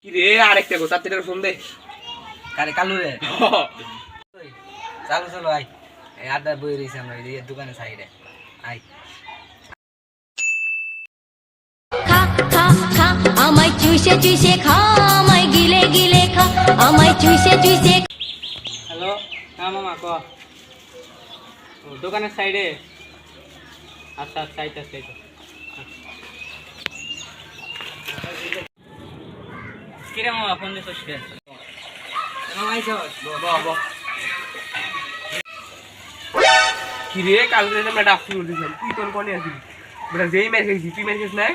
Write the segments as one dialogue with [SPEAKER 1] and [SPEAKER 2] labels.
[SPEAKER 1] কি রে আরেকটা গো চারটের ফোন দে
[SPEAKER 2] কারে কালু রে চালু চলো আই আড্ডা বই রয়েছে আমরা এই দোকানে সাইডে আই
[SPEAKER 3] খা খা খা আমায় চুষে চুষে খা আমায় গিলে গিলে খা আমায় চুষে চুষে
[SPEAKER 4] হ্যালো হ্যাঁ মামা ক দোকানের সাইডে আচ্ছা আচ্ছা আইতা আইতা কিরে মামা ফোন দিছিস কে
[SPEAKER 2] মামা আইছো
[SPEAKER 1] কি রে কালকে আমরা ডাক শুরু দিলাম তুই তোর কোনে আছিস বেটা যেই ম্যাচ খেয়েছিস তুই ম্যাচ খেয়েছিস না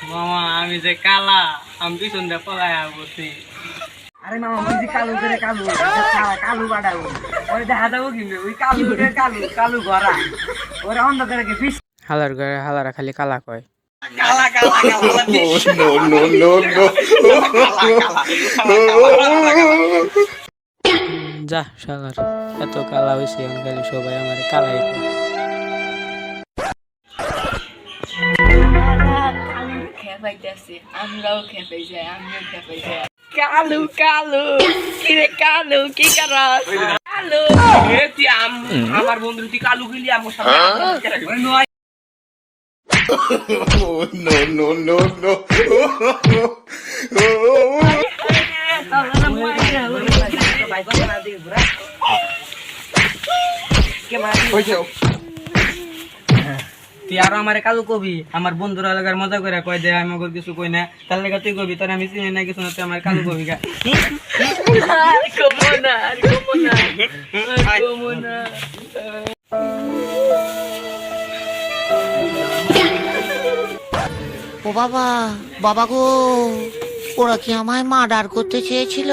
[SPEAKER 4] মামা আমি যে কালা আমি পিছন দিয়ে পলায়া বসি
[SPEAKER 2] আরে মামা বুঝি কালু করে কালু কালু বাড়াবো ওই দেখা যাবো কিন্তু ওই কালু রে কালু কালু গড়া ওরা অন্ধকারে কি পিছ
[SPEAKER 4] হালার ঘরে হালারা খালি কালা কয়
[SPEAKER 1] কালা কালা কালা
[SPEAKER 4] যা শালার এত কালা হইছে এখন খালি সবাই আমার কালাই কয়
[SPEAKER 3] খেপাইতেছে আমরাও খেপাই যাই আমিও খেপাই যাই
[SPEAKER 1] কালু কালু কি রে কালু কি করস কালু এ তুই আমার বন্ধু তুই কালু গেলি আমার সামনে
[SPEAKER 4] তুই আরো আমার কালু কবি আমার বন্ধুরা লাগার মজা করে কয় দে আমি ওর কিছু কই না তার লেগে তুই কবি তোর আমি চিনি না কিছু না তুই আমার কালু কবি গা
[SPEAKER 5] ও বাবা বাবা গো ওরা কি আমায় মার্ডার করতে চেয়েছিল